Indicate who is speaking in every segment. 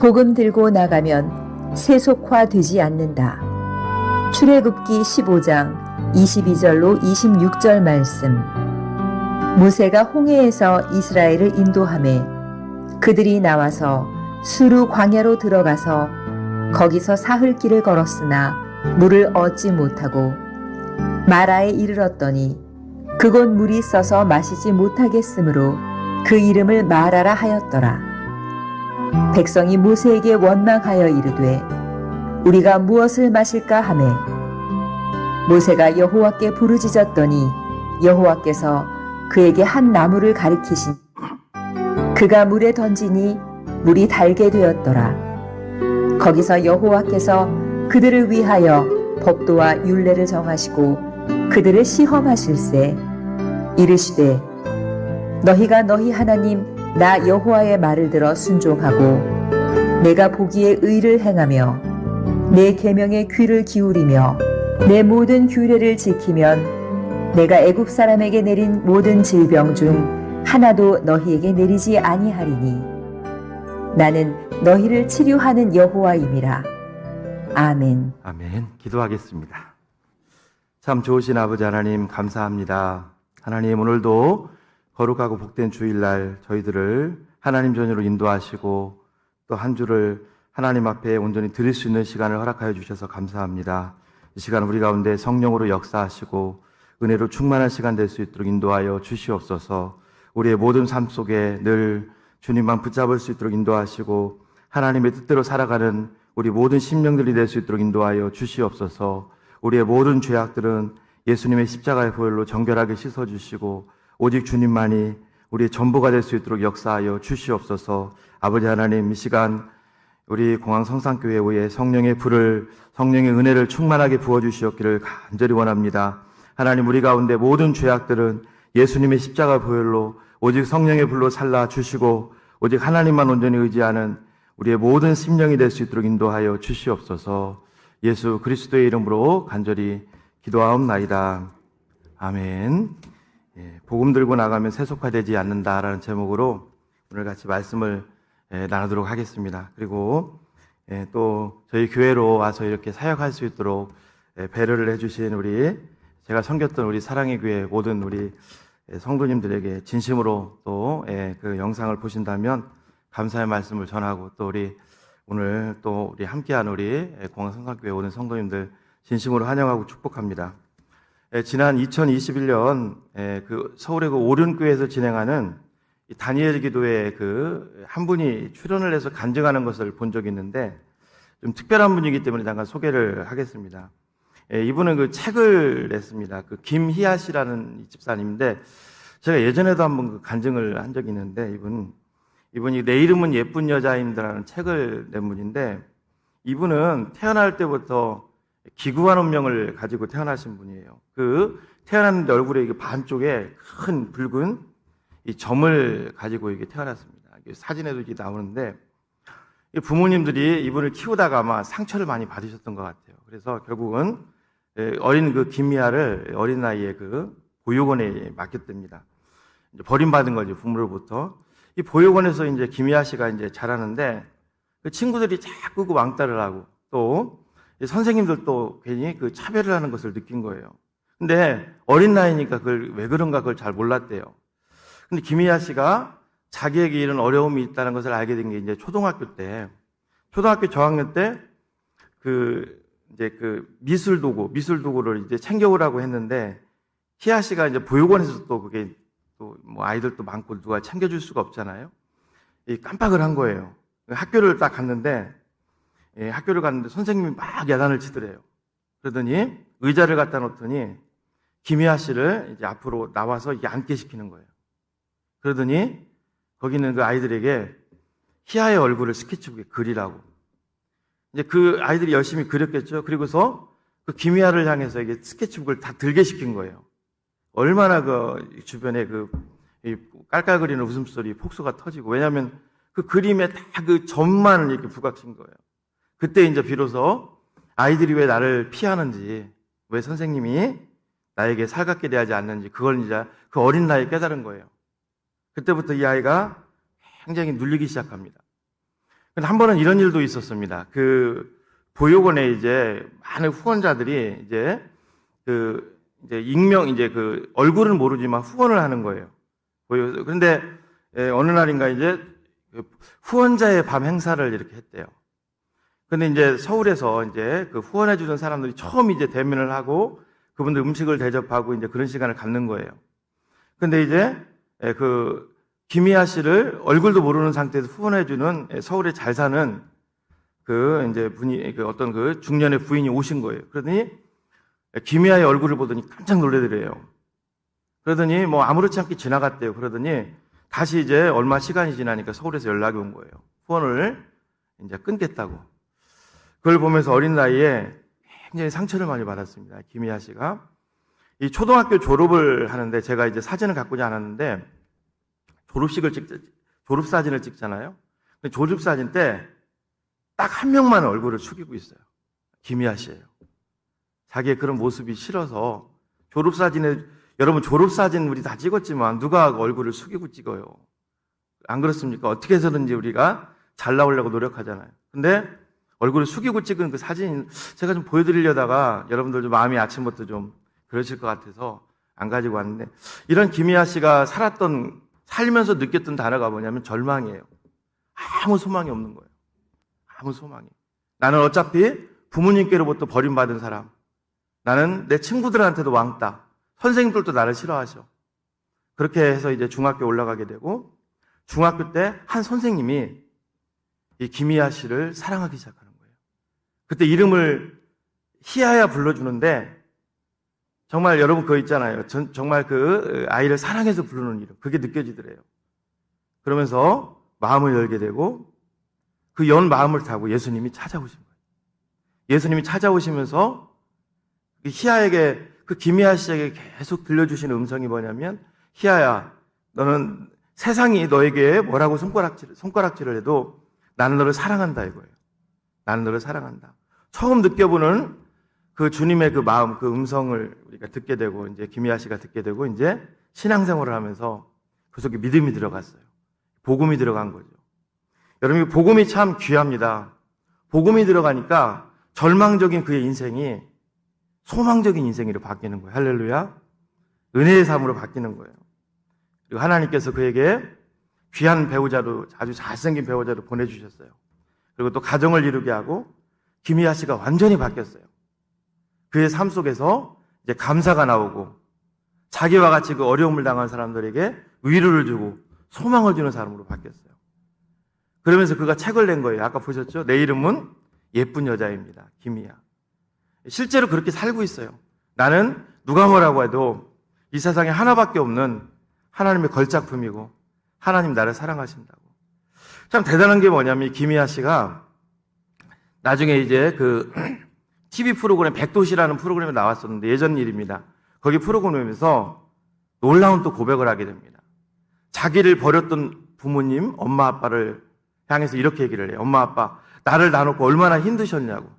Speaker 1: 복음 들고 나가면 세속화되지 않는다. 출애굽기 15장 22절로 26절 말씀. 모세가 홍해에서 이스라엘을 인도하매 그들이 나와서 수르 광야로 들어가서 거기서 사흘 길을 걸었으나 물을 얻지 못하고 마라에 이르렀더니 그곳 물이 써서 마시지 못하겠으므로 그 이름을 마라라 하였더라. 백성이 모세에게 원망하여 이르되 우리가 무엇을 마실까 하매 모세가 여호와께 부르짖었더니 여호와께서 그에게 한 나무를 가리키신 그가 물에 던지니 물이 달게 되었더라. 거기서 여호와께서 그들을 위하여 법도와 율례를 정하시고 그들을 시험하실세 이르시되 너희가 너희 하나님 나 여호와의 말을 들어 순종하고 내가 보기에 의를 행하며 내 계명에 귀를 기울이며 내 모든 규례를 지키면 내가 애굽 사람에게 내린 모든 질병 중 하나도 너희에게 내리지 아니하리니 나는 너희를 치료하는 여호와임이라. 아멘.
Speaker 2: 아멘. 기도하겠습니다. 참 좋으신 아버지 하나님 감사합니다. 하나님 오늘도 거룩하고 복된 주일날 저희들을 하나님 전으로 인도하시고 또 한 주를 하나님 앞에 온전히 드릴 수 있는 시간을 허락하여 주셔서 감사합니다. 이 시간 우리 가운데 성령으로 역사하시고 은혜로 충만한 시간 될 수 있도록 인도하여 주시옵소서. 우리의 모든 삶 속에 늘 주님만 붙잡을 수 있도록 인도하시고 하나님의 뜻대로 살아가는 우리 모든 심령들이 될 수 있도록 인도하여 주시옵소서. 우리의 모든 죄악들은 예수님의 십자가의 보혈로 정결하게 씻어주시고 오직 주님만이 우리의 전부가 될 수 있도록 역사하여 주시옵소서. 아버지 하나님 이 시간 우리 공항 성산교회의 성령의 불을 성령의 은혜를 충만하게 부어주시옵기를 간절히 원합니다. 하나님 우리 가운데 모든 죄악들은 예수님의 십자가 보혈로 오직 성령의 불로 살라 주시고 오직 하나님만 온전히 의지하는 우리의 모든 심령이 될 수 있도록 인도하여 주시옵소서. 예수 그리스도의 이름으로 간절히 기도하옵나이다. 아멘. 복음 들고 나가면 세속화되지 않는다라는 제목으로 오늘 같이 말씀을 나누도록 하겠습니다. 그리고 또 저희 교회로 와서 이렇게 사역할 수 있도록 배려를 해주신 우리 제가 섬겼던 우리 사랑의 교회 모든 우리 성도님들에게 진심으로 또 그 영상을 보신다면 감사의 말씀을 전하고 또 우리 오늘 또 우리 함께한 우리 공항성산교회 오는 성도님들 진심으로 환영하고 축복합니다. 지난 2021년 그 서울의 그 오륜교회에서 진행하는 다니엘 기도회 그 한 분이 출연을 해서 간증하는 것을 본 적이 있는데 좀 특별한 분이기 때문에 잠깐 소개를 하겠습니다. 이분은 그 책을 냈습니다. 그 김희아 씨라는 집사님인데 제가 예전에도 한번 그 간증을 한 적이 있는데 이분이 내 이름은 예쁜 여자입니다라는 책을 낸 분인데 이분은 태어날 때부터 기구한 운명을 가지고 태어나신 분이에요. 그 태어났는데 얼굴에 이게 반쪽에 큰 붉은 이 점을 가지고 이게 태어났습니다. 사진에도 이게 나오는데 부모님들이 이분을 키우다가 아마 상처를 많이 받으셨던 것 같아요. 그래서 결국은 어린 그 김미아를 어린 나이에 그 보육원에 맡겼답니다. 이제 버림받은 거죠, 부모로부터. 이 보육원에서 이제 김미아 씨가 이제 자라는데 그 친구들이 자꾸 그 왕따를 하고 또 선생님들도 괜히 그 차별을 하는 것을 느낀 거예요. 근데 어린 나이니까 그걸 왜 그런가 그걸 잘 몰랐대요. 근데 김희아 씨가 자기에게 이런 어려움이 있다는 것을 알게 된 게 이제 초등학교 저학년 때 이제 그 미술 도구를 이제 챙겨오라고 했는데 희아 씨가 이제 보육원에서 또 그게 또 뭐 아이들도 많고 누가 챙겨줄 수가 없잖아요. 깜빡을 한 거예요. 학교를 딱 갔는데 선생님이 막 야단을 치더래요. 그러더니 의자를 갖다 놓더니 김희아 씨를 이제 앞으로 나와서 앉게 시키는 거예요. 그러더니 거기 있는 그 아이들에게 희아의 얼굴을 스케치북에 그리라고. 이제 그 아이들이 열심히 그렸겠죠. 그리고서 그 김희아를 향해서 이게 스케치북을 다 들게 시킨 거예요. 얼마나 그 주변에 그 깔깔거리는 웃음소리, 폭소가 터지고. 왜냐하면 그 그림에 다 그 점만 이렇게 부각신 거예요. 그때 이제 비로소 아이들이 왜 나를 피하는지, 왜 선생님이 나에게 살갑게 대하지 않는지, 그걸 이제 그 어린 나이에 깨달은 거예요. 그때부터 이 아이가 굉장히 눌리기 시작합니다. 근데 한 번은 이런 일도 있었습니다. 그 보육원에 이제 많은 후원자들이 이제 그 얼굴은 모르지만 후원을 하는 거예요. 그런데 어느 날인가 이제 그 후원자의 밤 행사를 이렇게 했대요. 근데 이제 서울에서 이제 그 후원해주던 사람들이 처음 이제 대면을 하고 그분들 음식을 대접하고 이제 그런 시간을 갖는 거예요. 근데 이제 그 김희아 씨를 얼굴도 모르는 상태에서 후원해주는 서울에 잘 사는 그 이제 분이 그 어떤 그 중년의 부인이 오신 거예요. 그러더니 김희아의 얼굴을 보더니 깜짝 놀래더래요. 그러더니 뭐 아무렇지 않게 지나갔대요. 그러더니 다시 이제 얼마 시간이 지나니까 서울에서 연락이 온 거예요. 후원을 이제 끊겠다고. 그걸 보면서 어린 나이에 굉장히 상처를 많이 받았습니다. 김희아 씨가. 이 초등학교 졸업을 하는데 제가 이제 사진을 갖고지 않았는데 졸업사진을 찍잖아요. 근데 졸업사진 때 딱 한 명만 얼굴을 숙이고 있어요. 김희아 씨예요. 자기의 그런 모습이 싫어서 여러분 졸업사진 우리 다 찍었지만 누가 얼굴을 숙이고 찍어요? 안 그렇습니까? 어떻게 해서든지 우리가 잘 나오려고 노력하잖아요. 근데 얼굴을 숙이고 찍은 그 사진 제가 좀 보여드리려다가 여러분들 좀 마음이 아침부터 좀 그러실 것 같아서 안 가지고 왔는데 이런 김희아 씨가 살면서 느꼈던 단어가 뭐냐면 절망이에요. 아무 소망이 없는 거예요. 아무 소망이. 나는 어차피 부모님께로부터 버림받은 사람. 나는 내 친구들한테도 왕따. 선생님들도 나를 싫어하셔. 그렇게 해서 이제 중학교 올라가게 되고 중학교 때 한 선생님이 이 김희아 씨를 사랑하기 시작하는 거예요. 그때 이름을 희아야 불러주는데 정말 여러분 그거 있잖아요. 정말 그 아이를 사랑해서 부르는 이름. 그게 느껴지더래요. 그러면서 마음을 열게 되고 그 연 마음을 타고 예수님이 찾아오신 거예요. 예수님이 찾아오시면서 희아에게 그 김희아 씨에게 계속 들려주시는 음성이 뭐냐면 희아야 너는 세상이 너에게 뭐라고 손가락질을 해도 나는 너를 사랑한다 이거예요. 나는 너를 사랑한다. 처음 느껴보는 그 주님의 그 마음, 그 음성을 우리가 듣게 되고 이제 김희아 씨가 듣게 되고 이제 신앙생활을 하면서 그 속에 믿음이 들어갔어요. 복음이 들어간 거죠. 여러분 복음이 참 귀합니다. 복음이 들어가니까 절망적인 그의 인생이 소망적인 인생으로 바뀌는 거예요. 할렐루야. 은혜의 삶으로 바뀌는 거예요. 그리고 하나님께서 그에게 귀한 배우자로 아주 잘생긴 배우자로 보내주셨어요. 그리고 또 가정을 이루게 하고 김희아 씨가 완전히 바뀌었어요. 그의 삶 속에서 이제 감사가 나오고 자기와 같이 그 어려움을 당한 사람들에게 위로를 주고 소망을 주는 사람으로 바뀌었어요. 그러면서 그가 책을 낸 거예요. 아까 보셨죠? 내 이름은 예쁜 여자입니다. 김희아. 실제로 그렇게 살고 있어요. 나는 누가 뭐라고 해도 이 세상에 하나밖에 없는 하나님의 걸작품이고 하나님 나를 사랑하신다고. 참 대단한 게 뭐냐면 이 김희아 씨가 나중에 이제 그 TV 프로그램 백도시라는 프로그램에 나왔었는데 예전 일입니다. 거기 프로그램에서 놀라운 또 고백을 하게 됩니다. 자기를 버렸던 부모님, 엄마 아빠를 향해서 이렇게 얘기를 해요. 엄마 아빠 나를 놔놓고 얼마나 힘드셨냐고.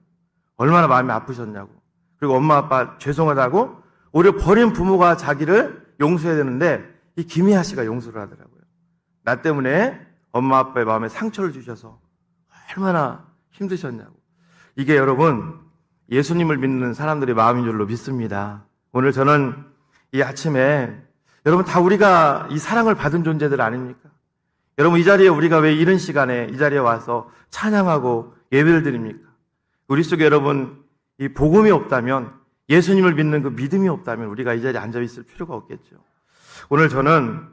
Speaker 2: 얼마나 마음이 아프셨냐고. 그리고 엄마 아빠 죄송하다고 오히려 버린 부모가 자기를 용서해야 되는데 이 김희아 씨가 용서를 하더라고요. 나 때문에 엄마 아빠의 마음에 상처를 주셔서 얼마나 힘드셨냐고. 이게 여러분 예수님을 믿는 사람들의 마음인 줄로 믿습니다. 오늘 저는 이 아침에 여러분 다 우리가 이 사랑을 받은 존재들 아닙니까? 여러분 이 자리에 우리가 왜 이런 시간에 이 자리에 와서 찬양하고 예배를 드립니까? 우리 속에 여러분 이 복음이 없다면 예수님을 믿는 그 믿음이 없다면 우리가 이 자리에 앉아 있을 필요가 없겠죠. 오늘 저는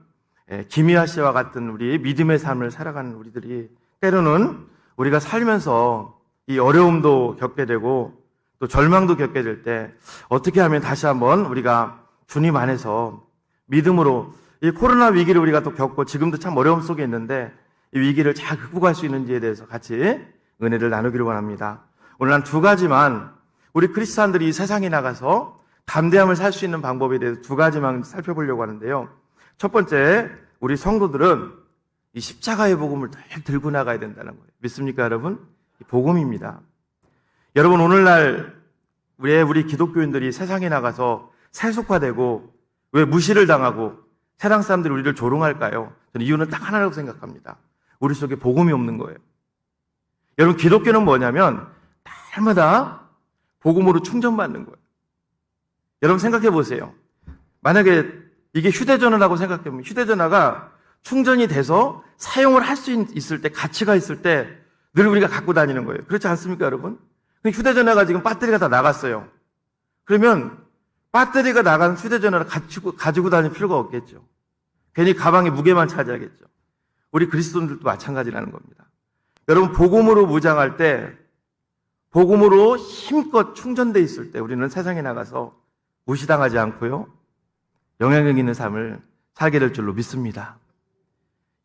Speaker 2: 김희아 씨와 같은 우리 믿음의 삶을 살아가는 우리들이 때로는 우리가 살면서 이 어려움도 겪게 되고 또 절망도 겪게 될 때 어떻게 하면 다시 한번 우리가 주님 안에서 믿음으로 이 코로나 위기를 우리가 또 겪고 지금도 참 어려움 속에 있는데 이 위기를 잘 극복할 수 있는지에 대해서 같이 은혜를 나누기를 원합니다. 오늘 한 두 가지만 우리 크리스찬들이 이 세상에 나가서 담대함을 살 수 있는 방법에 대해서 두 가지만 살펴보려고 하는데요. 첫 번째, 우리 성도들은 이 십자가의 복음을 늘 들고 나가야 된다는 거예요. 믿습니까, 여러분? 이 복음입니다. 여러분, 오늘날 왜 우리 기독교인들이 세상에 나가서 세속화되고 왜 무시를 당하고 세상 사람들이 우리를 조롱할까요? 저는 이유는 딱 하나라고 생각합니다. 우리 속에 복음이 없는 거예요. 여러분, 기독교는 뭐냐면 날마다 복음으로 충전받는 거예요. 여러분 생각해 보세요. 만약에 이게 휴대전화라고 생각해보면 휴대전화가 충전이 돼서 사용을 할 수 있을 때, 가치가 있을 때 늘 우리가 갖고 다니는 거예요. 그렇지 않습니까, 여러분? 근데 휴대전화가 지금 배터리가 다 나갔어요. 그러면 배터리가 나간 휴대전화를 가지고 다닐 필요가 없겠죠. 괜히 가방에 무게만 차지하겠죠. 우리 그리스도인들도 마찬가지라는 겁니다. 여러분, 복음으로 무장할 때, 복음으로 힘껏 충전돼 있을 때 우리는 세상에 나가서 무시당하지 않고요, 영향력 있는 삶을 살게 될 줄로 믿습니다.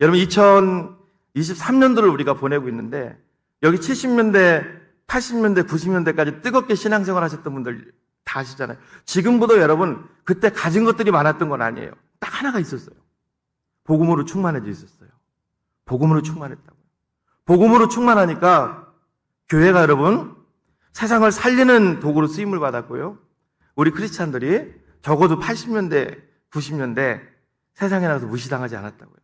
Speaker 2: 여러분, 2023년도를 우리가 보내고 있는데, 여기 70년대, 80년대, 90년대까지 뜨겁게 신앙생활 하셨던 분들 다 아시잖아요. 지금보다 여러분, 그때 가진 것들이 많았던 건 아니에요. 딱 하나가 있었어요. 복음으로 충만해져 있었어요. 복음으로 충만했다고요. 복음으로 충만하니까 교회가 여러분, 세상을 살리는 도구로 쓰임을 받았고요. 우리 크리스찬들이 적어도 80년대, 90년대 세상에 나가서 무시당하지 않았다고요.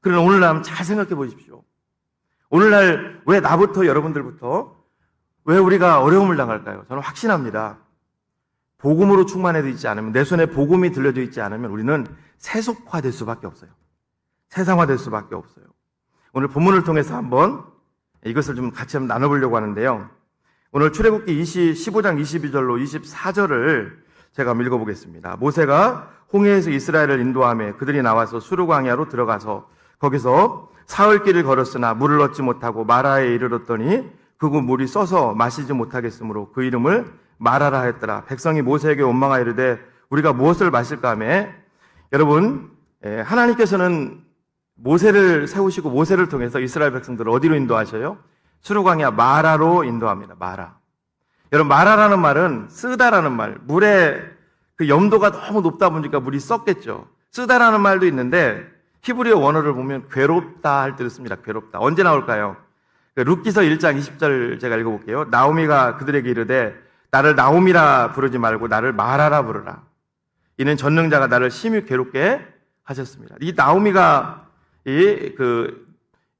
Speaker 2: 그러나 오늘날 한번 잘 생각해 보십시오. 오늘날 왜 나부터 여러분들부터 왜 우리가 어려움을 당할까요? 저는 확신합니다. 복음으로 충만해져 있지 않으면, 내 손에 복음이 들려져 있지 않으면 우리는 세속화될 수밖에 없어요. 세상화될 수밖에 없어요. 오늘 본문을 통해서 한번 이것을 좀 같이 한번 나눠보려고 하는데요. 오늘 출애굽기 15장 22절로 24절을 제가 한번 읽어보겠습니다. 모세가 홍해에서 이스라엘을 인도하며 그들이 나와서 수르 광야로 들어가서 거기서 사흘길을 걸었으나 물을 얻지 못하고 마라에 이르렀더니 그곳 물이 써서 마시지 못하겠으므로 그 이름을 마라라 했더라. 백성이 모세에게 원망하여 이르되 우리가 무엇을 마실까 하며, 여러분, 하나님께서는 모세를 세우시고 모세를 통해서 이스라엘 백성들을 어디로 인도하셔요? 수르 광야 마라로 인도합니다. 마라. 여러분, 마라라는 말은 쓰다라는 말, 물의 그 염도가 너무 높다 보니까 물이 썩겠죠. 쓰다라는 말도 있는데 히브리어 원어를 보면 괴롭다 할 때를 씁니다. 괴롭다. 언제 나올까요? 룻기서 1장 20절 제가 읽어볼게요. 나오미가 그들에게 이르되 나를 나오미라 부르지 말고 나를 마라라 부르라. 이는 전능자가 나를 심히 괴롭게 하셨습니다. 이 나오미가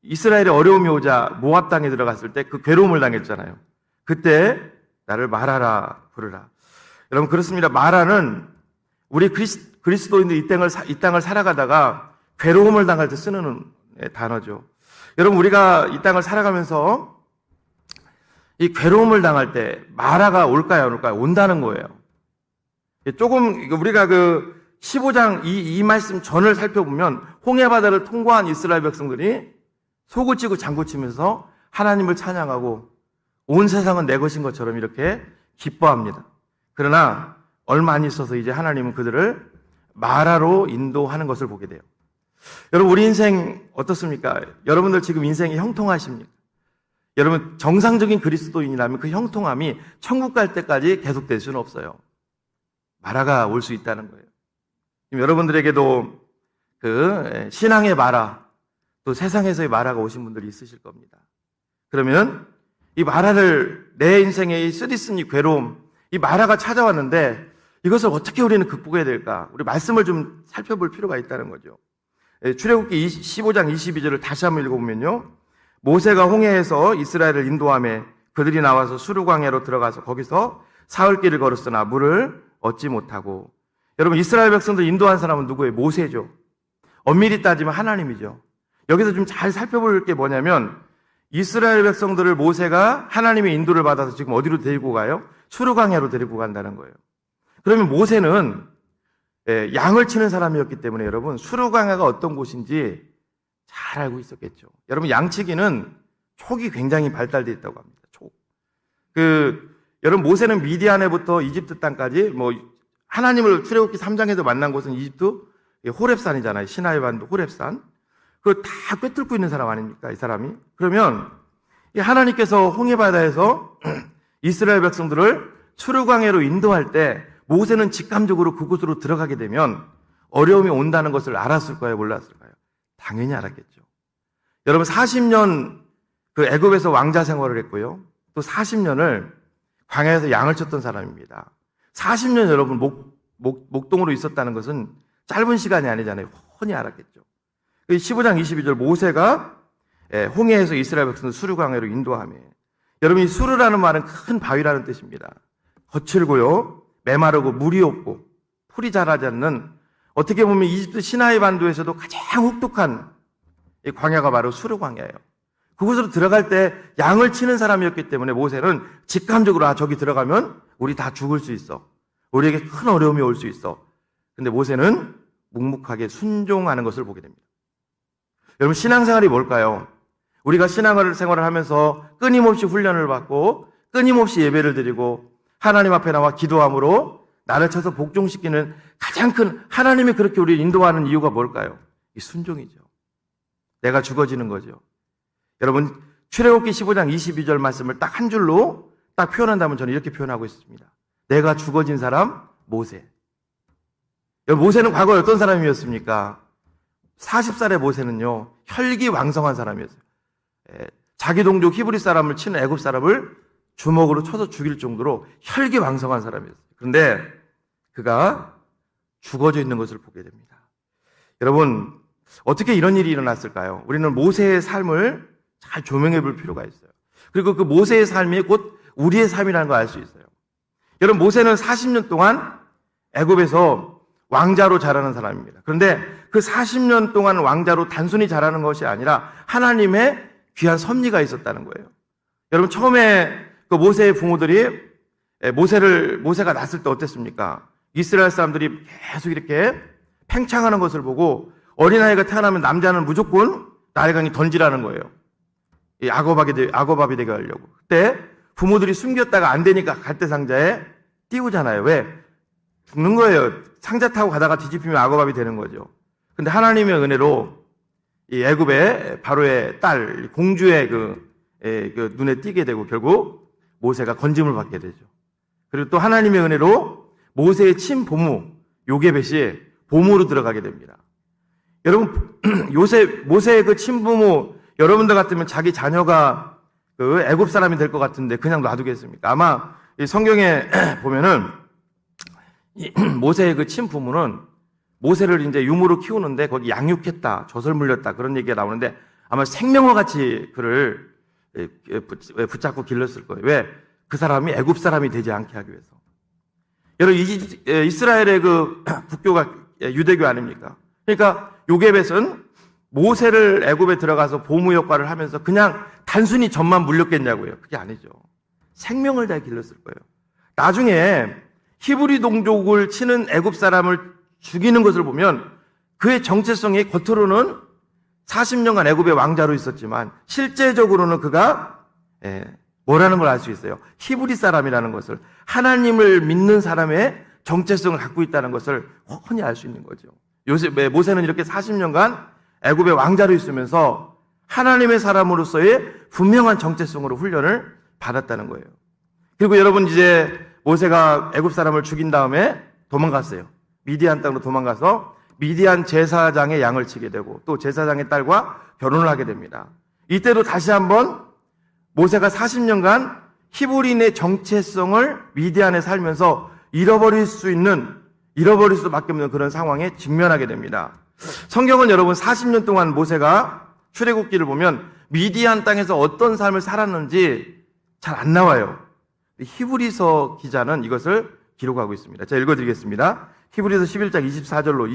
Speaker 2: 이스라엘의 어려움이 오자 모압 땅에 들어갔을 때 그 괴로움을 당했잖아요. 그때 나를 마라라 부르라. 여러분, 그렇습니다. 마라는 우리 그리스도인들 이 땅을 살아가다가 괴로움을 당할 때 쓰는 단어죠. 여러분, 우리가 이 땅을 살아가면서 이 괴로움을 당할 때 마라가 올까요, 안 올까요? 온다는 거예요. 조금 우리가 15장 이 말씀 전을 살펴보면 홍해 바다를 통과한 이스라엘 백성들이 속을 치고 장구 치면서 하나님을 찬양하고 온 세상은 내 것인 것처럼 이렇게 기뻐합니다. 그러나 얼마 안 있어서 이제 하나님은 그들을 마라로 인도하는 것을 보게 돼요. 여러분, 우리 인생 어떻습니까? 여러분들 지금 인생이 형통하십니까? 여러분, 정상적인 그리스도인이라면 그 형통함이 천국 갈 때까지 계속될 수는 없어요. 마라가 올 수 있다는 거예요. 여러분들에게도 그 신앙의 마라, 또 세상에서의 마라가 오신 분들이 있으실 겁니다. 그러면 이 마라를, 내 인생의 이 쓰디쓴 괴로움, 이 마라가 찾아왔는데 이것을 어떻게 우리는 극복해야 될까? 우리 말씀을 좀 살펴볼 필요가 있다는 거죠. 출애굽기 15장 22절을 다시 한번 읽어보면요. 모세가 홍해에서 이스라엘을 인도하며 그들이 나와서 수르 광야로 들어가서 거기서 사흘길을 걸었으나 물을 얻지 못하고. 여러분, 이스라엘 백성들 인도한 사람은 누구예요? 모세죠. 엄밀히 따지면 하나님이죠. 여기서 좀 잘 살펴볼 게 뭐냐면 이스라엘 백성들을 모세가 하나님의 인도를 받아서 지금 어디로 데리고 가요? 수르 광야로 데리고 간다는 거예요. 그러면 모세는 양을 치는 사람이었기 때문에 여러분, 수르 광야가 어떤 곳인지 잘 알고 있었겠죠. 여러분, 양치기는 촉이 굉장히 발달되어 있다고 합니다. 촉. 여러분, 모세는 미디안에부터 이집트 땅까지 하나님을 출애굽기 3장에서 만난 곳은 이집트 호렙산이잖아요. 시나이 반도 호렙산. 그걸 다 꿰뚫고 있는 사람 아닙니까? 이 사람이. 그러면 하나님께서 홍해 바다에서 이스라엘 백성들을 수르 광야로 인도할 때 모세는 직감적으로 그곳으로 들어가게 되면 어려움이 온다는 것을 알았을까요? 몰랐을까요? 당연히 알았겠죠. 여러분, 40년 애굽에서 왕자 생활을 했고요. 또 40년을 광야에서 양을 쳤던 사람입니다. 40년 여러분 목동으로 있었다는 것은 짧은 시간이 아니잖아요. 훤히 알았겠죠. 15장 22절 모세가 홍해에서 이스라엘 백성을 수르강으로 인도하며, 여러분 이 수르라는 말은 큰 바위라는 뜻입니다. 거칠고요, 메마르고 물이 없고 풀이 자라지 않는, 어떻게 보면 이집트 시나이 반도에서도 가장 혹독한 이 광야가 바로 수르 광야예요. 그곳으로 들어갈 때 양을 치는 사람이었기 때문에 모세는 직감적으로 저기 들어가면 우리 다 죽을 수 있어, 우리에게 큰 어려움이 올 수 있어. 근데 모세는 묵묵하게 순종하는 것을 보게 됩니다. 여러분 신앙생활이 뭘까요? 우리가 신앙생활을 하면서 끊임없이 훈련을 받고 끊임없이 예배를 드리고 하나님 앞에 나와 기도함으로 나를 쳐서 복종시키는 가장 큰, 하나님이 그렇게 우리를 인도하는 이유가 뭘까요? 이 순종이죠. 내가 죽어지는 거죠. 여러분 출애굽기 15장 22절 말씀을 딱 한 줄로 딱 표현한다면 저는 이렇게 표현하고 있습니다. 내가 죽어진 사람 모세. 여러분 모세는 과거에 어떤 사람이었습니까? 40살의 모세는요 혈기왕성한 사람이었어요. 자기 동족 히브리 사람을 치는 애굽 사람을 주먹으로 쳐서 죽일 정도로 혈기왕성한 사람이었어요. 그런데 그가 죽어져 있는 것을 보게 됩니다. 여러분 어떻게 이런 일이 일어났을까요? 우리는 모세의 삶을 잘 조명해 볼 필요가 있어요. 그리고 그 모세의 삶이 곧 우리의 삶이라는 걸 알 수 있어요. 여러분 모세는 40년 동안 애굽에서 왕자로 자라는 사람입니다. 그런데 그 40년 동안 왕자로 단순히 자라는 것이 아니라 하나님의 귀한 섭리가 있었다는 거예요. 여러분 처음에 그 모세의 부모들이 모세가 났을 때 어땠습니까? 이스라엘 사람들이 계속 이렇게 팽창하는 것을 보고 어린아이가 태어나면 남자는 무조건 나일강에 던지라는 거예요. 이 악어밥이 되게 하려고. 그때 부모들이 숨겼다가 안 되니까 갈대상자에 띄우잖아요. 왜? 죽는 거예요. 상자 타고 가다가 뒤집히면 악어밥이 되는 거죠. 근데 하나님의 은혜로 이 애굽의 바로의 딸 공주의 그 눈에 띄게 되고 결국 모세가 건짐을 받게 되죠. 그리고 또 하나님의 은혜로 모세의 친부모 요게벳이 보모로 들어가게 됩니다. 여러분 모세의 그 친부모, 여러분들 같으면 자기 자녀가 그 애굽 사람이 될 것 같은데 그냥 놔두겠습니까? 아마 이 성경에 보면은 모세의 그 친부모는 모세를 이제 유모로 키우는데 거기 양육했다, 젖을 물렸다 그런 얘기가 나오는데 아마 생명과 같이 그를 붙잡고 길렀을 거예요. 왜? 그 사람이 애굽 사람이 되지 않게 하기 위해서. 여러분 이스라엘의 그 국교가 유대교 아닙니까? 그러니까 요게벳은 모세를 애굽에 들어가서 보무 역할을 하면서 그냥 단순히 젖만 물렸겠냐고요. 그게 아니죠. 생명을 다 길렀을 거예요. 나중에 히브리 동족을 치는 애굽 사람을 죽이는 것을 보면 그의 정체성이 겉으로는 40년간 애굽의 왕자로 있었지만 실제적으로는 그가 뭐라는 걸 알 수 있어요. 히브리 사람이라는 것을, 하나님을 믿는 사람의 정체성을 갖고 있다는 것을 훤히 알 수 있는 거죠. 모세는 이렇게 40년간 애굽의 왕자로 있으면서 하나님의 사람으로서의 분명한 정체성으로 훈련을 받았다는 거예요. 그리고 여러분 이제 모세가 애굽 사람을 죽인 다음에 도망갔어요. 미디안 땅으로 도망가서 미디안 제사장의 양을 치게 되고 또 제사장의 딸과 결혼을 하게 됩니다. 이때도 다시 한번 모세가 40년간 히브리인의 정체성을 미디안에 살면서 잃어버릴 수밖에 없는 그런 상황에 직면하게 됩니다. 성경은 여러분 40년 동안 모세가 출애굽기를 보면 미디안 땅에서 어떤 삶을 살았는지 잘 안 나와요. 히브리서 기자는 이것을 기록하고 있습니다. 제가 읽어드리겠습니다. 히브리서 11장 24절로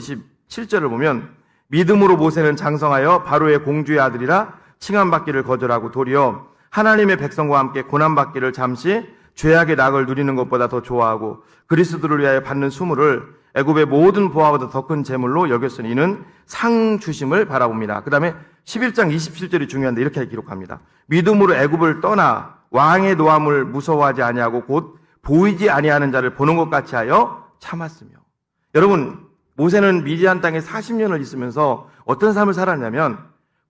Speaker 2: 27절을 보면 믿음으로 모세는 장성하여 바로의 공주의 아들이라 칭함받기를 거절하고 도리어 하나님의 백성과 함께 고난받기를 잠시 죄악의 낙을 누리는 것보다 더 좋아하고 그리스도를 위하여 받는 수모를 애굽의 모든 보화보다 더 큰 재물로 여겼으니 이는 상 주심을 바라봅니다. 그 다음에 11장 27절이 중요한데 이렇게 기록합니다. 믿음으로 애굽을 떠나 왕의 노함을 무서워하지 아니하고 곧 보이지 아니하는 자를 보는 것 같이 하여 참았으며. 여러분 모세는 미디안 땅에 40년을 있으면서 어떤 삶을 살았냐면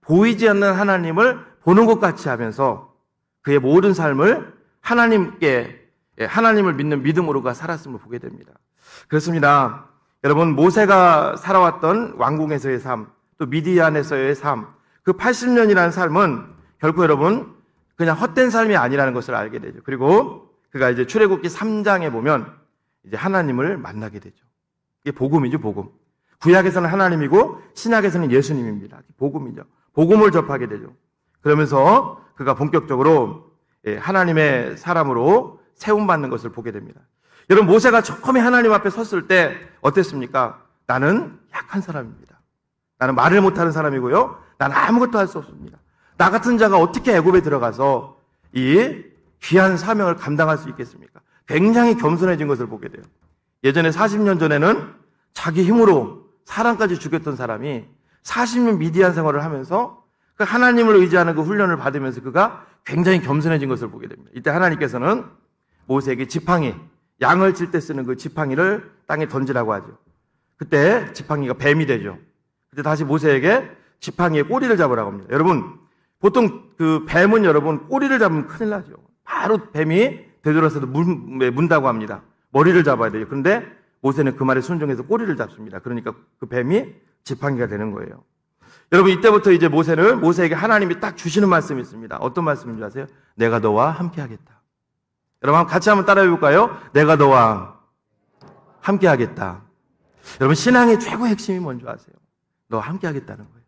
Speaker 2: 보이지 않는 하나님을 보는 것 같이 하면서 그의 모든 삶을 하나님을 믿는 믿음으로가 살았음을 보게 됩니다. 그렇습니다. 여러분 모세가 살아왔던 왕궁에서의 삶, 또 미디안에서의 삶, 그 80년이라는 삶은 결코 여러분 그냥 헛된 삶이 아니라는 것을 알게 되죠. 그리고 그가 이제 출애굽기 3장에 보면 이제 하나님을 만나게 되죠. 이게 복음이죠, 복음. 구약에서는 하나님이고 신약에서는 예수님입니다. 복음이죠. 복음을 접하게 되죠. 그러면서 그가 본격적으로 하나님의 사람으로 세움받는 것을 보게 됩니다. 여러분, 모세가 처음에 하나님 앞에 섰을 때 어땠습니까? 나는 약한 사람입니다. 나는 말을 못하는 사람이고요. 나는 아무것도 할 수 없습니다. 나 같은 자가 어떻게 애굽에 들어가서 이 귀한 사명을 감당할 수 있겠습니까? 굉장히 겸손해진 것을 보게 돼요. 예전에 40년 전에는 자기 힘으로 사람까지 죽였던 사람이 40년 미디안 생활을 하면서 그 하나님을 의지하는 그 훈련을 받으면서 그가 굉장히 겸손해진 것을 보게 됩니다. 이때 하나님께서는 모세에게 지팡이, 양을 칠 때 쓰는 그 지팡이를 땅에 던지라고 하죠. 그때 지팡이가 뱀이 되죠. 그때 다시 모세에게 지팡이의 꼬리를 잡으라고 합니다. 여러분, 보통 그 뱀은 여러분 꼬리를 잡으면 큰일 나죠. 바로 뱀이 되돌아서도 문다고 합니다. 머리를 잡아야 돼요. 그런데 모세는 그 말에 순종해서 꼬리를 잡습니다. 그러니까 그 뱀이 지팡이가 되는 거예요. 여러분, 이때부터 이제 모세에게 하나님이 딱 주시는 말씀이 있습니다. 어떤 말씀인지 아세요? 내가 너와 함께 하겠다. 여러분, 같이 한번 따라해 볼까요? 내가 너와 함께 하겠다. 여러분, 신앙의 최고의 핵심이 뭔지 아세요? 너와 함께 하겠다는 거예요.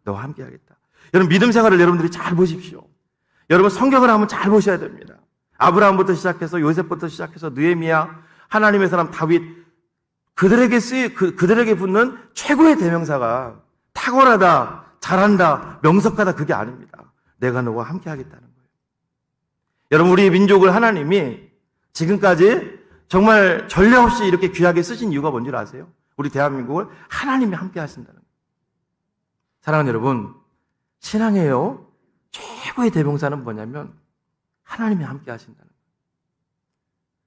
Speaker 2: 너와 함께 하겠다. 여러분, 믿음 생활을 여러분들이 잘 보십시오. 여러분, 성경을 한번 잘 보셔야 됩니다. 아브라함부터 시작해서 요셉부터 시작해서 느헤미야, 하나님의 사람 다윗, 그들에게 붙는 최고의 대명사가 탁월하다, 잘한다, 명석하다, 그게 아닙니다. 내가 너와 함께 하겠다는 거예요. 여러분, 우리 민족을 하나님이 지금까지 정말 전례 없이 이렇게 귀하게 쓰신 이유가 뭔지 아세요? 우리 대한민국을 하나님이 함께 하신다는 거예요. 사랑하는 여러분, 신앙이에요. 최고의 대명사는 뭐냐면 하나님이 함께 하신다는 거예요.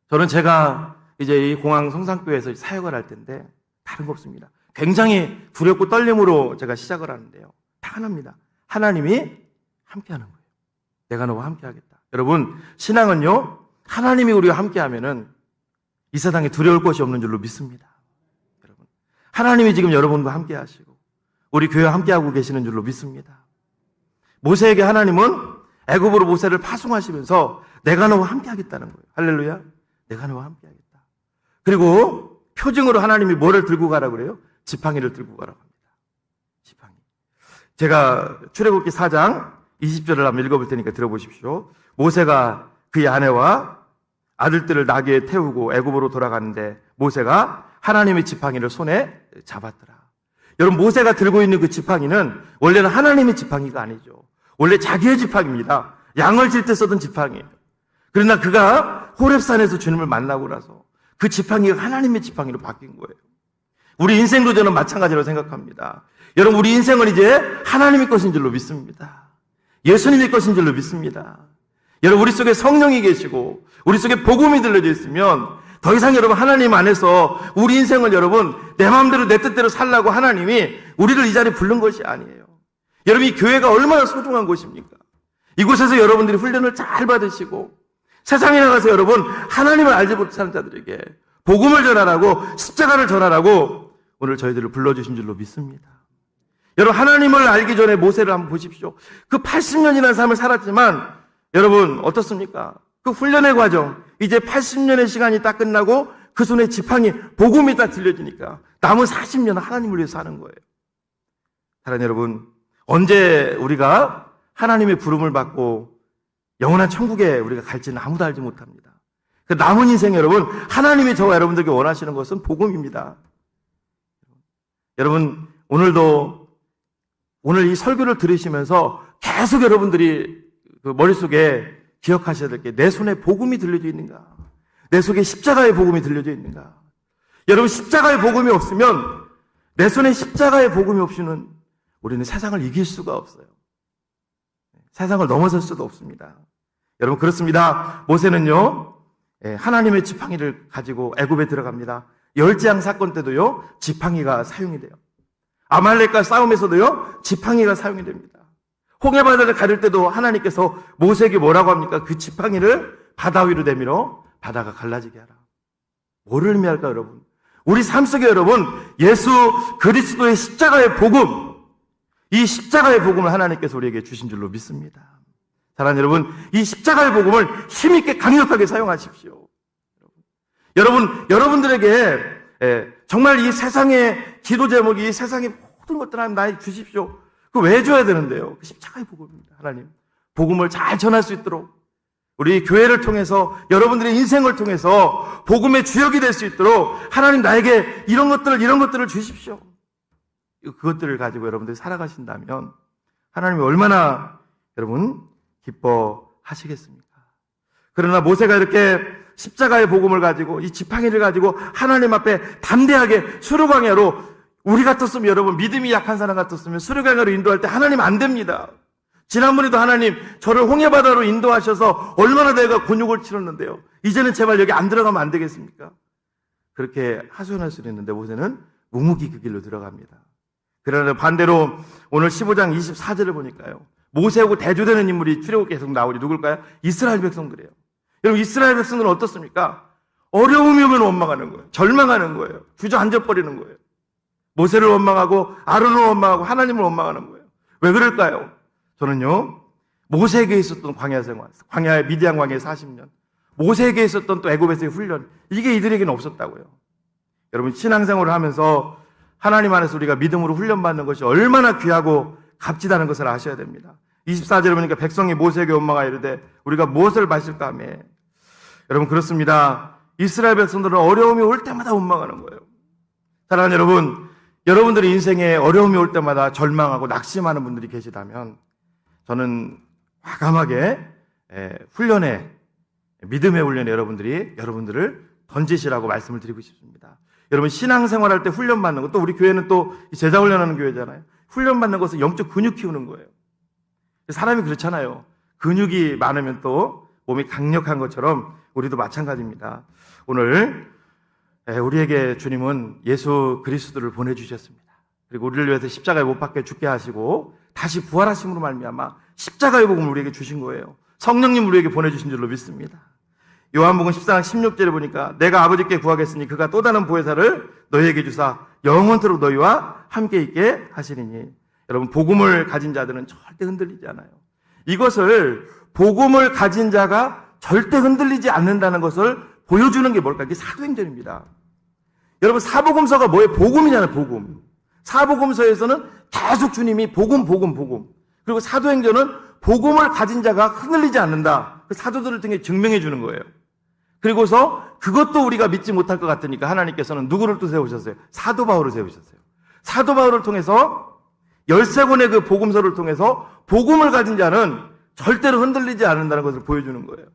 Speaker 2: 저는 제가 이제 이 공항 성산교회에서 사역을 할 텐데 다른 거 없습니다. 굉장히 두렵고 떨림으로 제가 시작을 하는데요. 다 하나입니다. 하나님이 함께 하는 거예요. 내가 너와 함께 하겠다. 여러분, 신앙은요, 하나님이 우리와 함께 하면은 이 세상에 두려울 것이 없는 줄로 믿습니다. 여러분, 하나님이 지금 여러분과 함께 하시고 우리 교회와 함께 하고 계시는 줄로 믿습니다. 모세에게 하나님은 애굽으로 모세를 파송하시면서 내가 너와 함께 하겠다는 거예요. 할렐루야. 내가 너와 함께 하겠다. 그리고 표징으로 하나님이 뭐를 들고 가라고 그래요? 지팡이를 들고 가라고 합니다. 지팡이. 제가 출애굽기 4장 20절을 한번 읽어볼 테니까 들어보십시오. 모세가 그의 아내와 아들들을 나귀에 태우고 애굽으로 돌아가는데 모세가 하나님의 지팡이를 손에 잡았더라. 여러분, 모세가 들고 있는 그 지팡이는 원래는 하나님의 지팡이가 아니죠. 원래 자기의 지팡이입니다. 양을 칠 때 쓰던 지팡이에요. 그러나 그가 호렙산에서 주님을 만나고 나서 그 지팡이가 하나님의 지팡이로 바뀐 거예요. 우리 인생도 저는 마찬가지로 생각합니다. 여러분, 우리 인생은 이제 하나님의 것인 줄로 믿습니다. 예수님의 것인 줄로 믿습니다. 여러분, 우리 속에 성령이 계시고 우리 속에 복음이 들려져 있으면 더 이상 여러분 하나님 안에서 우리 인생을 여러분 내 마음대로 내 뜻대로 살라고 하나님이 우리를 이 자리에 부른 것이 아니에요. 여러분, 이 교회가 얼마나 소중한 곳입니까? 이곳에서 여러분들이 훈련을 잘 받으시고 세상에 나가서 여러분 하나님을 알지 못하는 자들에게 복음을 전하라고, 십자가를 전하라고 오늘 저희들을 불러주신 줄로 믿습니다. 여러분, 하나님을 알기 전에 모세를 한번 보십시오. 그 80년이라는 삶을 살았지만 여러분 어떻습니까? 그 훈련의 과정, 이제 80년의 시간이 딱 끝나고 그 손에 지팡이, 복음이 딱 들려지니까 남은 40년은 하나님을 위해서 사는 거예요. 사랑하는 여러분, 언제 우리가 하나님의 부름을 받고 영원한 천국에 우리가 갈지는 아무도 알지 못합니다. 그 남은 인생 여러분, 하나님이 저와 여러분들에게 원하시는 것은 복음입니다. 여러분, 오늘 이 설교를 들으시면서 계속 여러분들이 그 머릿속에 기억하셔야 될 게, 내 손에 복음이 들려져 있는가? 내 속에 십자가의 복음이 들려져 있는가? 여러분, 십자가의 복음이 없으면, 내 손에 십자가의 복음이 없이는 우리는 세상을 이길 수가 없어요. 세상을 넘어설 수도 없습니다. 여러분, 그렇습니다. 모세는요, 하나님의 지팡이를 가지고 애굽에 들어갑니다. 열재앙 사건 때도요, 지팡이가 사용이 돼요. 아말렉과 싸움에서도요, 지팡이가 사용이 됩니다. 홍해바다를 가를 때도 하나님께서 모세에게 뭐라고 합니까? 그 지팡이를 바다 위로 내밀어 바다가 갈라지게 하라. 뭐를 의미할까, 여러분? 우리 삶 속에 여러분, 예수 그리스도의 십자가의 복음, 이 십자가의 복음을 하나님께서 우리에게 주신 줄로 믿습니다. 사랑하는 여러분, 이 십자가의 복음을 힘있게 강력하게 사용하십시오. 여러분들에게 정말 이 세상의 기도 제목이, 이 세상의 모든 것들 하나님 나에게 주십시오. 그거 왜 줘야 되는데요? 십자가의 복음입니다. 하나님. 복음을 잘 전할 수 있도록 우리 교회를 통해서 여러분들의 인생을 통해서 복음의 주역이 될 수 있도록 하나님 나에게 이런 것들을 주십시오. 그것들을 가지고 여러분들이 살아가신다면 하나님이 얼마나 여러분 기뻐하시겠습니까? 그러나 모세가 이렇게 십자가의 복음을 가지고 이 지팡이를 가지고 하나님 앞에 담대하게 수르광야로 우리 같았으면 여러분 믿음이 약한 사람 같았으면 수르광야로 인도할 때 하나님 안 됩니다. 지난번에도 하나님 저를 홍해바다로 인도하셔서 얼마나 내가 곤욕을 치렀는데요. 이제는 제발 여기 안 들어가면 안 되겠습니까? 그렇게 하소연할 수는 있는데 모세는 묵묵히 그 길로 들어갑니다. 그러나 반대로 오늘 15장 24절을 보니까요. 모세하고 대조되는 인물이 출애굽기에 계속 나오지. 누굴까요? 이스라엘 백성들이에요. 여러분 이스라엘 백성들은 어떻습니까? 어려움이 오면 원망하는 거예요. 절망하는 거예요. 주저앉아버리는 거예요. 모세를 원망하고 아론을 원망하고 하나님을 원망하는 거예요. 왜 그럴까요? 저는요, 모세에게 있었던 광야 생활, 광야의 미디안 광야의 40년, 모세에게 있었던 또 애굽에서의 훈련, 이게 이들에게는 없었다고요. 여러분, 신앙생활을 하면서 하나님 안에서 우리가 믿음으로 훈련받는 것이 얼마나 귀하고 값지다는 것을 아셔야 됩니다. 24절에 보니까 백성이 모세에게 원망하여 이르되 우리가 무엇을 마실까 하며 여러분 그렇습니다. 이스라엘 백성들은 어려움이 올 때마다 원망하는 거예요. 사랑하는 여러분, 여러분들의 인생에 어려움이 올 때마다 절망하고 낙심하는 분들이 계시다면 저는 과감하게 훈련에 믿음의 훈련에 여러분들을 던지시라고 말씀을 드리고 싶습니다. 여러분 신앙생활할 때 훈련받는 것, 또 우리 교회는 또 제자 훈련하는 교회잖아요. 훈련받는 것은 영적 근육 키우는 거예요. 사람이 그렇잖아요. 근육이 많으면 또 몸이 강력한 것처럼 우리도 마찬가지입니다. 오늘 우리에게 주님은 예수 그리스도를 보내주셨습니다. 그리고 우리를 위해서 십자가에 못 박혀 죽게 하시고 다시 부활하심으로 말미암아 십자가의 복음을 우리에게 주신 거예요. 성령님 우리에게 보내주신 줄로 믿습니다. 요한복음 14장 16절에 보니까 내가 아버지께 구하겠으니 그가 또 다른 보혜사를 너희에게 주사 영원토록 너희와 함께 있게 하시리니. 여러분 복음을 가진 자들은 절대 흔들리지 않아요. 이것을 복음을 가진 자가 절대 흔들리지 않는다는 것을 보여주는 게 뭘까? 이게 사도행전입니다. 여러분 사복음서가 뭐예요? 복음이잖아요. 복음. 사복음서에서는 계속 주님이 복음. 그리고 사도행전은 복음을 가진 자가 흔들리지 않는다. 그 사도들을 통해 증명해 주는 거예요. 그리고서 그것도 우리가 믿지 못할 것 같으니까 하나님께서는 누구를 또 세우셨어요? 사도 바울을 세우셨어요. 사도 바울을 통해서 13권의 그 복음서를 통해서 복음을 가진 자는 절대로 흔들리지 않는다는 것을 보여주는 거예요.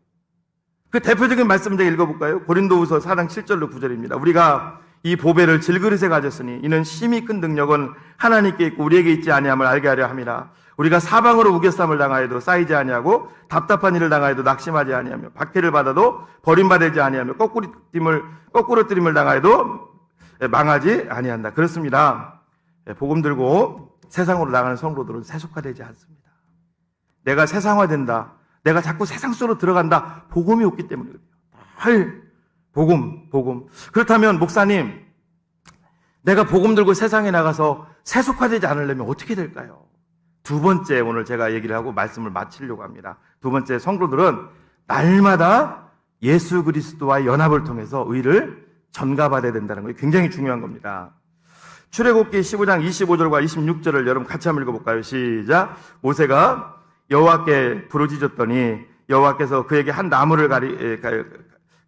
Speaker 2: 그 대표적인 말씀 제가 읽어볼까요? 고린도후서 4장 7절로 9절입니다. 우리가 이 보배를 질그릇에 가졌으니 이는 심히 큰 능력은 하나님께 있고 우리에게 있지 아니함을 알게 하려 함이라. 우리가 사방으로 우겨쌈을 당하여도 쌓이지 아니하고 답답한 일을 당하여도 낙심하지 아니하며 박해를 받아도 버림받지 아니하며 거꾸로 뜨림을 당하여도 망하지 아니한다. 그렇습니다. 복음 들고 세상으로 나가는 성도들은 세속화되지 않습니다. 내가 세상화된다. 내가 자꾸 세상 속으로 들어간다. 복음이 없기 때문에 그래요. 복음. 그렇다면 목사님, 내가 복음 들고 세상에 나가서 세속화되지 않으려면 어떻게 될까요? 두 번째 오늘 제가 얘기를 하고 말씀을 마치려고 합니다. 두 번째, 성도들은 날마다 예수 그리스도와의 연합을 통해서 의를 전가받아야 된다는 게 굉장히 중요한 겁니다. 출애굽기 15장 25절과 26절을 여러분 같이 한번 읽어볼까요? 시작. 모세가 여호와께 부르짖었더니 여호와께서 그에게 한 나무를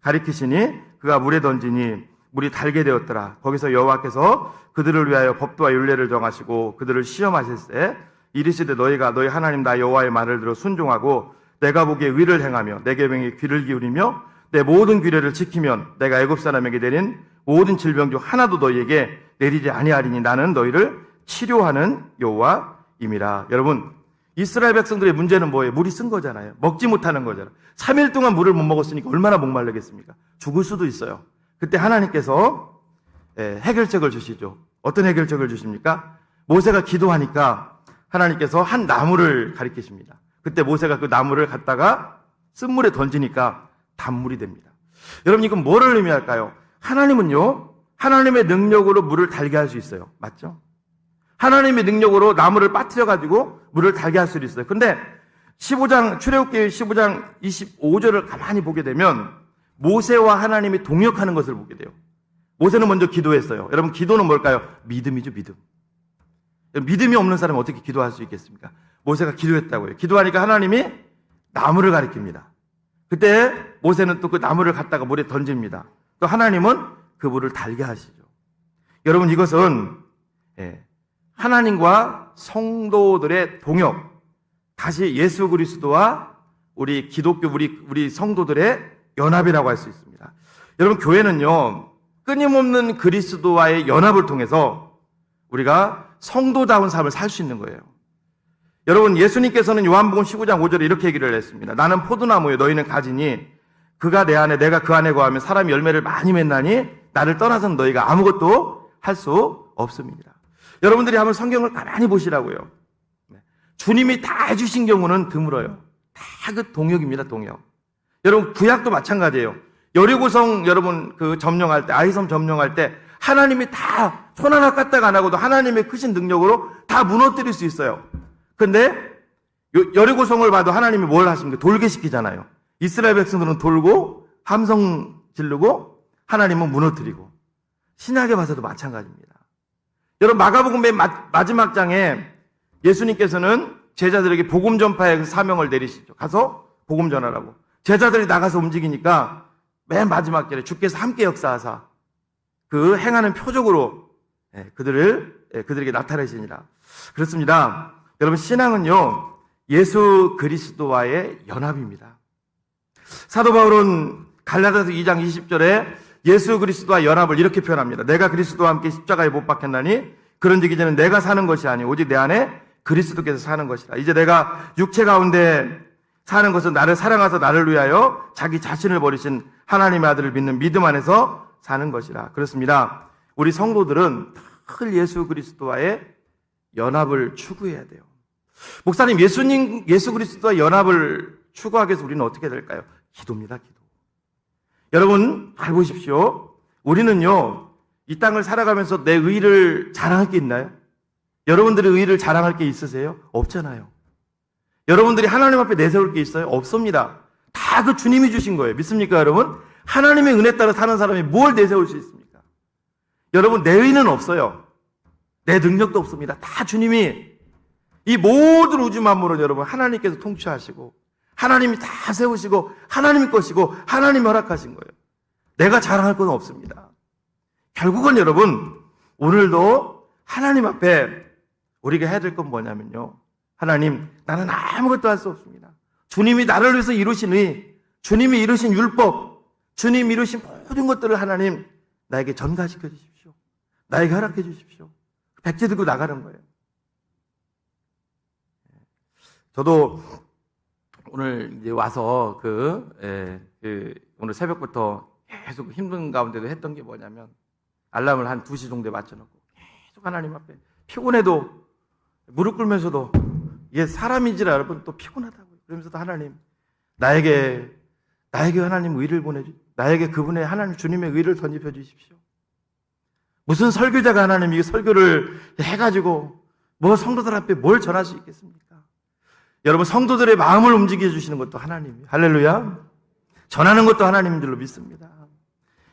Speaker 2: 가리키시니 그가 물에 던지니 물이 달게 되었더라. 거기서 여호와께서 그들을 위하여 법도와 율례를 정하시고 그들을 시험하실세 이르시되 너희가 너희 하나님 나 여호와의 말을 들어 순종하고 내가 보기에 의를 행하며 내 계명에 귀를 기울이며 내 모든 규례를 지키면 내가 애굽 사람에게 내린 모든 질병 중 하나도 너희에게 내리지 아니하리니 나는 너희를 치료하는 여호와임이라. 여러분 이스라엘 백성들의 문제는 뭐예요? 물이 쓴 거잖아요. 먹지 못하는 거잖아요. 3일 동안 물을 못 먹었으니까 얼마나 목말르겠습니까? 죽을 수도 있어요. 그때 하나님께서 해결책을 주시죠. 어떤 해결책을 주십니까? 모세가 기도하니까 하나님께서 한 나무를 가리키십니다. 그때 모세가 그 나무를 갖다가 쓴물에 던지니까 단물이 됩니다. 여러분 이건 뭐를 의미할까요? 하나님은요, 하나님의 능력으로 물을 달게 할 수 있어요. 맞죠? 하나님의 능력으로 나무를 빠뜨려가지고 물을 달게 할 수 있어요. 근데 출애굽기 15장 25절을 가만히 보게 되면 모세와 하나님이 동역하는 것을 보게 돼요. 모세는 먼저 기도했어요. 여러분 기도는 뭘까요? 믿음이죠, 믿음. 믿음이 없는 사람은 어떻게 기도할 수 있겠습니까? 모세가 기도했다고요. 기도하니까 하나님이 나무를 가리킵니다. 그때 모세는 또 그 나무를 갖다가 물에 던집니다. 또 하나님은 그 물을 달게 하시죠. 여러분, 이것은 하나님과 성도들의 동역, 다시 예수 그리스도와 우리 기독교, 우리 성도들의 연합이라고 할 수 있습니다. 여러분, 교회는요, 끊임없는 그리스도와의 연합을 통해서 우리가 성도다운 삶을 살 수 있는 거예요. 여러분, 예수님께서는 요한복음 19장 5절에 이렇게 얘기를 했습니다. 나는 포도나무요, 너희는 가지니 그가 내 안에 내가 그 안에 거하면 사람이 열매를 많이 맺나니 나를 떠나서는 너희가 아무것도 할 수 없습니다. 여러분들이 한번 성경을 가만히 보시라고요. 주님이 다 해주신 경우는 드물어요. 다 그 동역입니다, 동역. 여러분, 구약도 마찬가지예요. 여리고성 여러분 그 점령할 때, 아이섬 점령할 때 하나님이 다 손 하나 까딱 안 하고도 하나님의 크신 능력으로 다 무너뜨릴 수 있어요. 근데 여리고성을 봐도 하나님이 뭘 하십니까? 돌게 시키잖아요. 이스라엘 백성들은 돌고 함성 지르고 하나님은 무너뜨리고. 신약에 봐서도 마찬가지입니다. 여러분, 마가복음 맨 마지막 장에 예수님께서는 제자들에게 복음 전파의 사명을 내리시죠. 가서 복음 전하라고. 제자들이 나가서 움직이니까 맨 마지막 절에 주께서 함께 역사하사 그 행하는 표적으로 그들에게 나타내시니라. 그렇습니다. 여러분, 신앙은요, 예수 그리스도와의 연합입니다. 사도 바울은 갈라디아서 2장 20절에 예수 그리스도와 연합을 이렇게 표현합니다. 내가 그리스도와 함께 십자가에 못 박혔나니 그런즉 이제는 내가 사는 것이 아니오 오직 내 안에 그리스도께서 사는 것이라. 이제 내가 육체 가운데 사는 것은 나를 사랑하사 나를 위하여 자기 자신을 버리신 하나님의 아들을 믿는 믿음 안에서 사는 것이라. 그렇습니다. 우리 성도들은 늘 예수 그리스도와의 연합을 추구해야 돼요. 목사님, 예수 그리스도와 연합을 추구하기 위해서 우리는 어떻게 될까요? 기도입니다, 기도. 여러분, 잘 보십시오. 우리는요, 이 땅을 살아가면서 내 의의를 자랑할 게 있나요? 여러분들의 의의를 자랑할 게 있으세요? 없잖아요. 여러분들이 하나님 앞에 내세울 게 있어요? 없습니다. 다 그 주님이 주신 거예요. 믿습니까, 여러분? 하나님의 은혜 따라 사는 사람이 뭘 내세울 수 있습니까? 여러분, 내 의의는 없어요. 내 능력도 없습니다. 다 주님이, 이 모든 우주 만물은 여러분 하나님께서 통치하시고 하나님이 다 세우시고 하나님의 것이고 하나님이 허락하신 거예요. 내가 자랑할 건 없습니다. 결국은 여러분, 오늘도 하나님 앞에 우리가 해야 될 건 뭐냐면요, 하나님, 나는 아무것도 할 수 없습니다. 주님이 나를 위해서 이루신 의, 주님이 이루신 율법, 주님이 이루신 모든 것들을 하나님 나에게 전가시켜 주십시오. 나에게 허락해 주십시오. 백지 들고 나가는 거예요. 저도 오늘 이제 와서 오늘 새벽부터 계속 힘든 가운데도 했던 게 뭐냐면, 알람을 한 2시 정도에 맞춰놓고 계속 하나님 앞에, 피곤해도 무릎 꿇면서도, 이게 사람인지라 여러분 또 피곤하다고요. 그러면서도 하나님, 나에게 하나님 의를 나에게 그분의 하나님 주님의 의를 덧입혀 주십시오. 무슨 설교자가 하나님 이 설교를 해가지고 뭐 성도들 앞에 뭘 전할 수 있겠습니까? 여러분, 성도들의 마음을 움직여 주시는 것도 하나님이에요. 할렐루야. 전하는 것도 하나님인 줄로 믿습니다.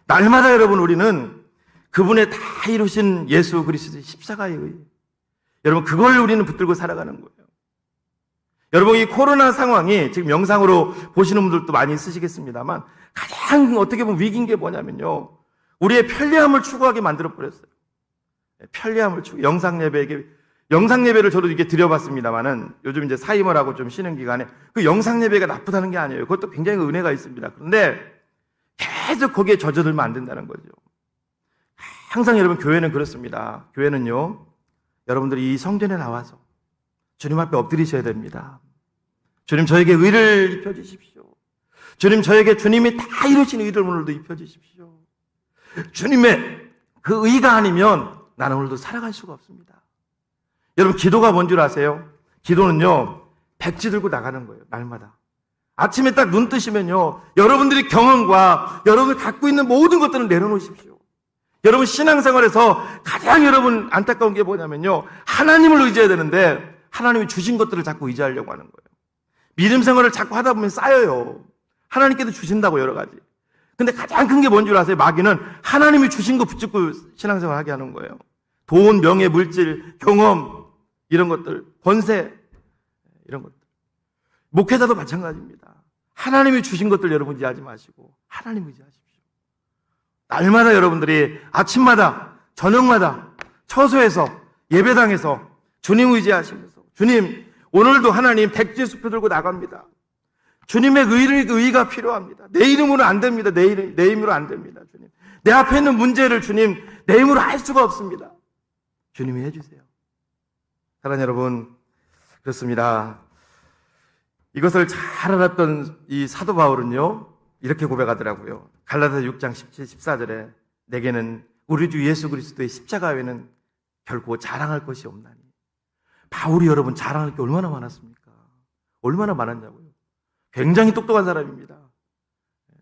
Speaker 2: 날마다 여러분, 우리는 그분의 다 이루신 예수 그리스도의 십자가의 의, 여러분, 그걸 우리는 붙들고 살아가는 거예요. 여러분, 이 코로나 상황이 지금 영상으로 보시는 분들도 많이 있으시겠습니다만, 가장 어떻게 보면 위기인 게 뭐냐면요, 우리의 편리함을 추구하게 만들어버렸어요. 편리함을 추구, 영상예배를 저도 이게 드려봤습니다만은, 요즘 이제 사임을 하고 좀 쉬는 기간에 그 영상예배가 나쁘다는 게 아니에요. 그것도 굉장히 은혜가 있습니다. 그런데 계속 거기에 젖어들면 안 된다는 거죠. 항상 여러분, 교회는 그렇습니다. 교회는요, 여러분들이 이 성전에 나와서 주님 앞에 엎드리셔야 됩니다. 주님, 저에게 의를 입혀주십시오. 주님, 저에게 주님이 다 이루신 의를 오늘도 입혀주십시오. 주님의 그 의가 아니면 나는 오늘도 살아갈 수가 없습니다. 여러분, 기도가 뭔 줄 아세요? 기도는요, 백지 들고 나가는 거예요. 날마다. 아침에 딱 눈 뜨시면요, 여러분들이 경험과 여러분이 갖고 있는 모든 것들을 내려놓으십시오. 여러분, 신앙생활에서 가장 여러분 안타까운 게 뭐냐면요, 하나님을 의지해야 되는데 하나님이 주신 것들을 자꾸 의지하려고 하는 거예요. 믿음 생활을 자꾸 하다 보면 쌓여요. 하나님께서 주신다고 여러 가지. 근데 가장 큰 게 뭔 줄 아세요? 마귀는 하나님이 주신 거 붙잡고 신앙생활 하게 하는 거예요. 돈, 명예, 물질, 경험, 이런 것들, 권세, 이런 것들. 목회자도 마찬가지입니다. 하나님이 주신 것들 여러분 의지하지 마시고 하나님 의지하십시오. 날마다 여러분들이 아침마다 저녁마다 처소에서 예배당에서 주님 의지하시면서 주님 오늘도 하나님 백지수표 들고 나갑니다. 주님의 의가 필요합니다. 내 이름으로 안 됩니다. 내 힘으로 안 됩니다. 주님. 내 앞에 있는 문제를 주님 내 힘으로 할 수가 없습니다. 주님이 해주세요. 사랑하는 여러분, 그렇습니다. 이것을 잘 알았던 이 사도 바울은요, 이렇게 고백하더라고요. 갈라디아서 6장 17, 14절에 내게는 우리 주 예수 그리스도의 십자가 외에는 결코 자랑할 것이 없나니. 바울이 여러분 자랑할 게 얼마나 많았습니까? 얼마나 많았냐고요. 굉장히 똑똑한 사람입니다.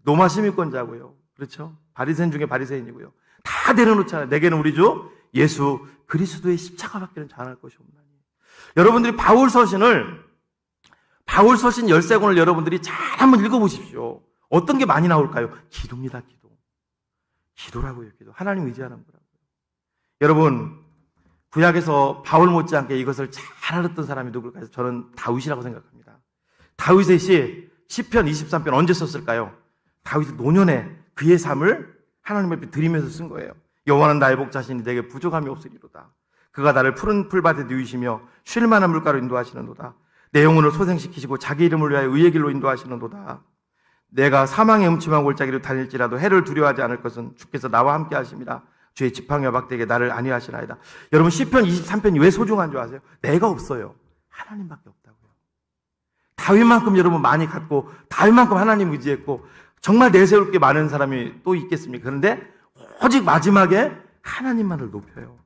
Speaker 2: 로마 시민권자고요. 그렇죠? 바리새인 중에 바리새인이고요. 다 내려놓잖아요. 내게는 우리 주 예수 그리스도의 십자가밖에는 자랑할 것이 없나니. 여러분들이 바울서신 13권을 여러분들이 잘 한번 읽어보십시오. 어떤 게 많이 나올까요? 기도입니다. 기도라고요. 기도. 하나님 의지하는 거라고요. 여러분, 구약에서 바울 못지않게 이것을 잘 알았던 사람이 누굴까요? 저는 다윗이라고 생각합니다. 다윗의 시편 23편 언제 썼을까요? 다윗은 노년에 그의 삶을 하나님 앞에 드리면서 쓴 거예요. 여호와는 나의 복자시니 내게 부족함이 없으리로다. 그가 나를 푸른 풀밭에 누이시며 쉴 만한 물가로 인도하시는도다. 내 영혼을 소생시키시고 자기 이름을 위하여 의의 길로 인도하시는도다. 내가 사망의 음침한 골짜기로 다닐지라도 해를 두려워하지 않을 것은 주께서 나와 함께 하심이라. 주의 지팡이와 박대에게 나를 안위하시나이다. 여러분 시편 23편이 왜 소중한 줄 아세요? 내가 없어요. 하나님밖에 없다고요. 다윗만큼 여러분 많이 갖고 다윗만큼 하나님 의지했고 정말 내세울 게 많은 사람이 또 있겠습니까? 그런데 오직 마지막에 하나님만을 높여요.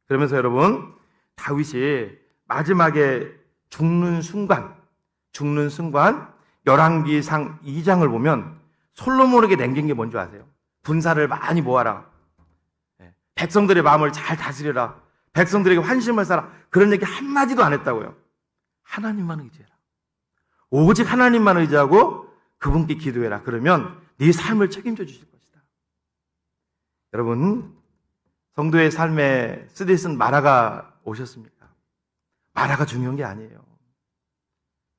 Speaker 2: 그러면서 여러분 다윗이 마지막에 죽는 순간 열왕기상 2장을 보면 솔로몬에게 남긴 게 뭔지 아세요? 군사를 많이 모아라. 백성들의 마음을 잘 다스려라. 백성들에게 환심을 사라. 그런 얘기 한마디도 안 했다고요. 하나님만 의지해라. 오직 하나님만 의지하고 그분께 기도해라. 그러면 네 삶을 책임져 주실 것이다. 여러분, 성도의 삶에 쓰디쓴 마라가 오셨습니까? 마라가 중요한 게 아니에요.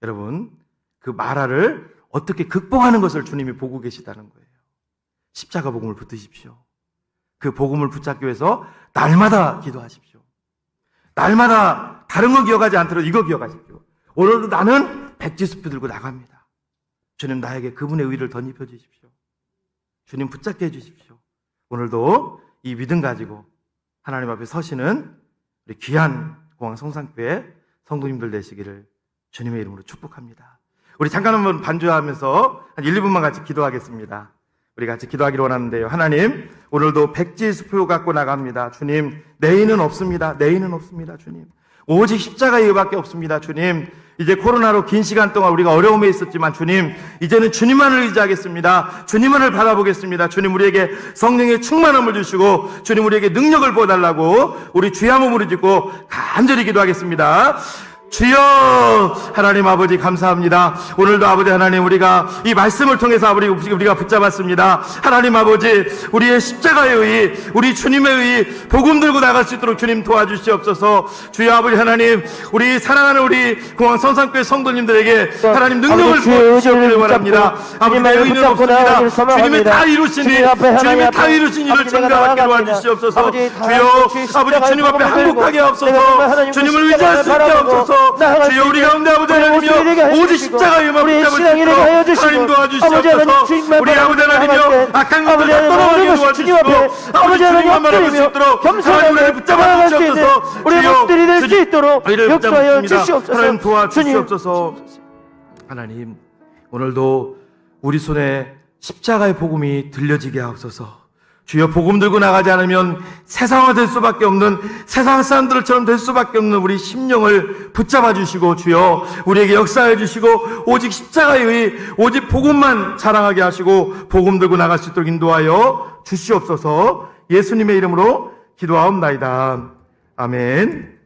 Speaker 2: 여러분, 그 마라를 어떻게 극복하는 것을 주님이 보고 계시다는 거예요. 십자가 복음을 붙드십시오. 그 복음을 붙잡기 위해서 날마다 기도하십시오. 날마다 다른 거 기억하지 않도록 이거 기억하십시오. 오늘도 나는 백지수표 들고 나갑니다. 주님 나에게 그분의 의를 덧입혀 주십시오. 주님 붙잡게 해주십시오. 오늘도 이 믿음 가지고 하나님 앞에 서시는 우리 귀한 공항 성산교회 성도님들 되시기를 주님의 이름으로 축복합니다. 우리 잠깐 한번 반주하면서 한 1, 2분만 같이 기도하겠습니다. 우리 같이 기도하기를 원하는데요. 하나님, 오늘도 백지수표 갖고 나갑니다. 주님, 내일은 없습니다. 내일은 없습니다. 주님. 오직 십자가의 의밖에 없습니다. 주님, 이제 코로나로 긴 시간 동안 우리가 어려움에 있었지만 주님, 이제는 주님만을 의지하겠습니다. 주님만을 바라보겠습니다. 주님, 우리에게 성령의 충만함을 주시고 주님, 우리에게 능력을 부어달라고 우리 주의 한번 부르짖고 간절히 기도하겠습니다. 주여, 하나님 아버지 감사합니다. 오늘도 아버지 하나님, 우리가 이 말씀을 통해서 우리가 붙잡았습니다. 하나님 아버지, 우리의 십자가의 의, 우리 주님의 의 복음 들고 나갈 수 있도록 주님 도와주시옵소서. 주여 아버지 하나님, 우리 사랑하는 우리 공항 성산교회 성도님들에게 하나님 능력을 부어주시옵기를 원합니다. 아버지의 의는 없습니다. 주님이 다 이루시니 주님이 다 이루신 일을 전가받게 도와주시옵소서. 주여 아버지, 주님 앞에 항복하게 하옵소서. 주님을 의지할 수 있게 하옵소서. 주여, 우리 가운데 아버지 하나님이여 오직 십자가의 의만 붙잡을 수 있도록 하나님 도와주시옵소서. 우리 아버지 하나님이여 악한 것들 다 떠나가게 도와주시고 아버지 주님만 바라볼 수 있도록 하나님 우리를 붙잡아 주시옵소서.
Speaker 3: 우리 목들이 될 수 있도록 역사하여 주시옵소서.
Speaker 2: 하나님 도와주시옵소서. 하나님, 오늘도 우리 손에 십자가의 복음이 들려지게 하옵소서. 주여, 복음 들고 나가지 않으면 세상화 될 수밖에 없는, 세상 사람들처럼 될 수밖에 없는 우리 심령을 붙잡아 주시고 주여, 우리에게 역사해 주시고 오직 십자가의 의, 오직 복음만 자랑하게 하시고 복음 들고 나갈 수 있도록 인도하여 주시옵소서. 예수님의 이름으로 기도하옵나이다. 아멘.